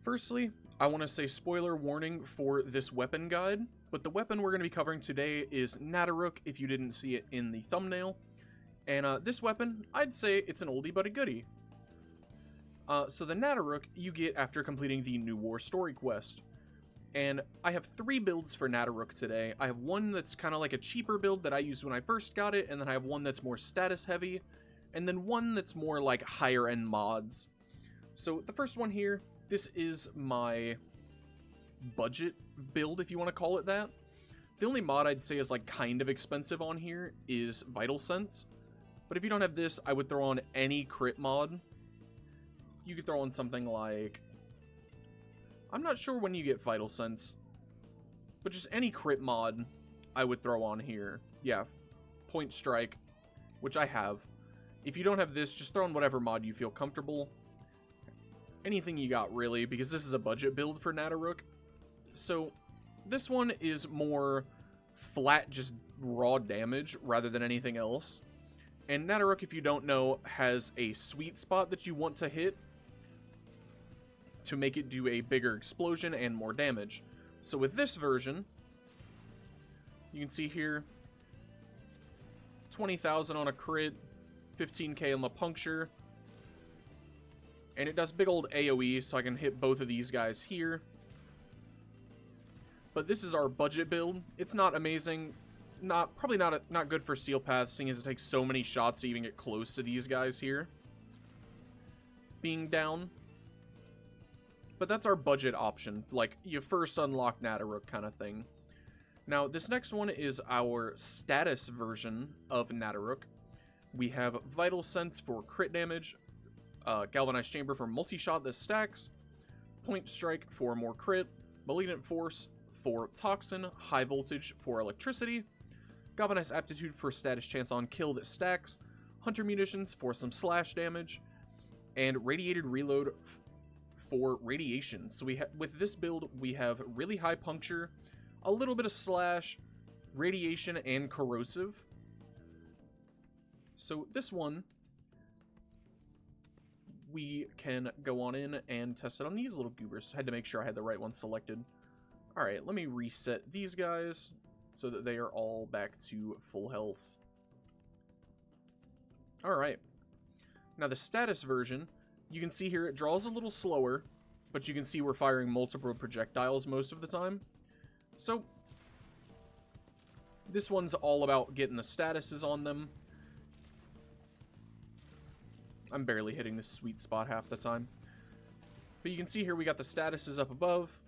Firstly, I want to say spoiler warning for this weapon guide, but the weapon we're going to be covering today is Nataruk, if you didn't see it in the thumbnail. And this weapon, I'd say it's an oldie but a goodie. So the Nataruk you get after completing the New War story quest. And I have 3 builds for Nataruk today. I have one that's kind of like a cheaper build that I used when I first got it, and then I have one that's more status heavy, and then one that's more like higher end mods. So the first one here, this is my budget build, if you want to call it that. The only mod I'd say is like kind of expensive on here is Vital Sense. But if you don't have this, I would throw on any crit mod. You could throw on something like... I'm not sure when you get Vital Sense, but just any crit mod I would throw on here. Yeah, Point Strike, which I have. If you don't have this, just throw on whatever mod you feel comfortable. Anything you got, really, because this is a budget build for Nataruk. So, this one is more flat, just raw damage, rather than anything else. And Nataruk, if you don't know, has a sweet spot that you want to hit to make it do a bigger explosion and more damage. So with this version, you can see here, 20,000 on a crit, 15k on the puncture, and it does big old AoE, so I can hit both of these guys here. But this is our budget build. It's not amazing, probably not good for Steel Path, seeing as it takes so many shots to even get close to these guys here being down. But that's our budget option, like you first unlock Nataruk kind of thing. Now this next one is our status version of Nataruk. We have Vital Sense for crit damage, Galvanized Chamber for multi-shot that stacks, Point Strike for more crit, Malignant Force for Toxin, High Voltage for electricity, Galvanized Aptitude for status chance on kill that stacks, Hunter Munitions for some slash damage, and Radiated Reload for radiation. So with this build, we have really high puncture, a little bit of slash, radiation, and corrosive. So this one, we can go on in and test it on these little goobers. I had to make sure I had the right one selected. Alright, let me reset these guys so that they are all back to full health. Alright. Now the status version, you can see here it draws a little slower, but you can see we're firing multiple projectiles most of the time. So, this one's all about getting the statuses on them. I'm barely hitting this sweet spot half the time. But you can see here we got the statuses up above.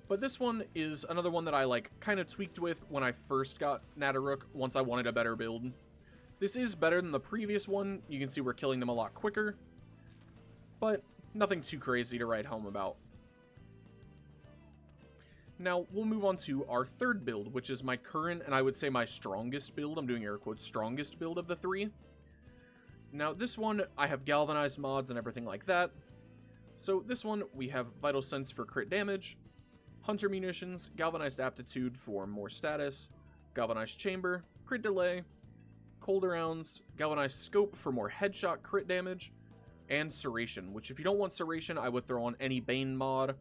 But this one is another one that I like kind of tweaked with when I first got Nataruk once I wanted a better build. This is better than the previous one. You can see we're killing them a lot quicker, but nothing too crazy to write home about. Now we'll move on to our third build, which is my current and I would say my strongest build. I'm doing air quotes, strongest build of the 3. Now this one I have galvanized mods and everything like that. So this one we have Vital Sense for crit damage, Hunter Munitions, Galvanized Aptitude for more status, Galvanized Chamber, crit delay, Colder Rounds, Galvanized Scope for more headshot crit damage, and Serration, which if you don't want Serration, I would throw on any Bane mod.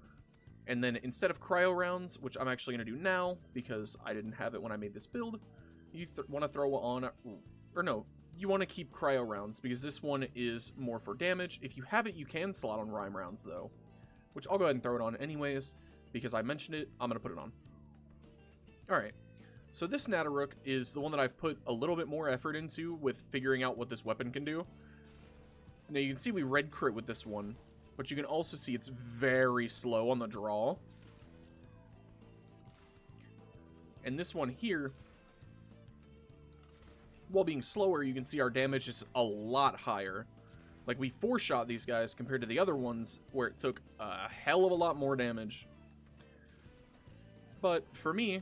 And then instead of Cryo Rounds, which I'm actually going to do now, because I didn't have it when I made this build, you want to throw on, or no, you want to keep Cryo Rounds, because this one is more for damage. If you have it, you can slot on Rhyme Rounds, though, which I'll go ahead and throw it on anyways. Because I mentioned it, I'm going to put it on. Alright, so this Nataruk is the one that I've put a little bit more effort into with figuring out what this weapon can do. Now you can see we red crit with this one, but you can also see it's very slow on the draw. And this one here, while being slower, you can see our damage is a lot higher. Like, we 4-shot these guys compared to the other ones, where it took a hell of a lot more damage. But for me,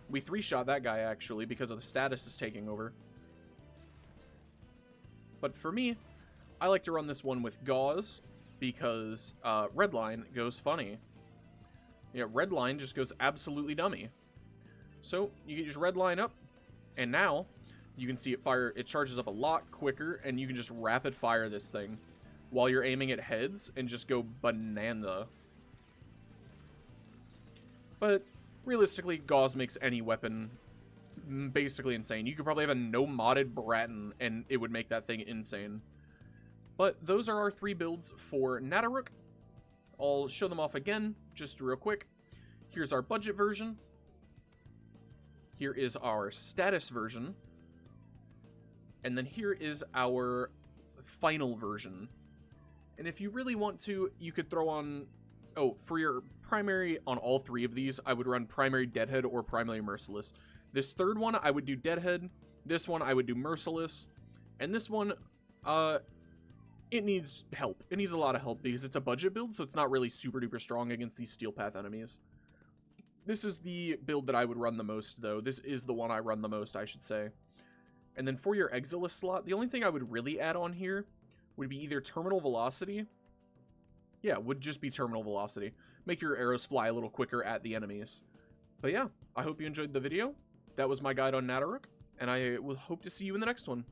we 3-shot that guy, actually, because of the status is taking over. But for me, I like to run this one with Gauze, because Redline goes funny. Yeah, Redline just goes absolutely dummy. So, you can just Redline up, and now, You can see it charges up a lot quicker, and you can just rapid fire this thing while you're aiming at heads and just go banana. But realistically, Gauze makes any weapon basically insane. You could probably have a no-modded Bratton, and it would make that thing insane. But those are our 3 builds for Nataruk. I'll show them off again, just real quick. Here's our budget version. Here is our status version. And then here is our final version. And if you really want to, you could throw on... Oh, for your primary on all 3 of these, I would run primary Deadhead or primary Merciless. This third one, I would do Deadhead. This one, I would do Merciless. And this one, it needs help. It needs a lot of help because it's a budget build, so it's not really super duper strong against these Steel Path enemies. This is the build that I would run the most, though. This is the one I run the most, I should say. And then for your Exilis slot, the only thing I would really add on here would be either Terminal Velocity. Yeah, would just be Terminal Velocity. Make your arrows fly a little quicker at the enemies. But yeah, I hope you enjoyed the video. That was my guide on Nataruk, and I will hope to see you in the next one.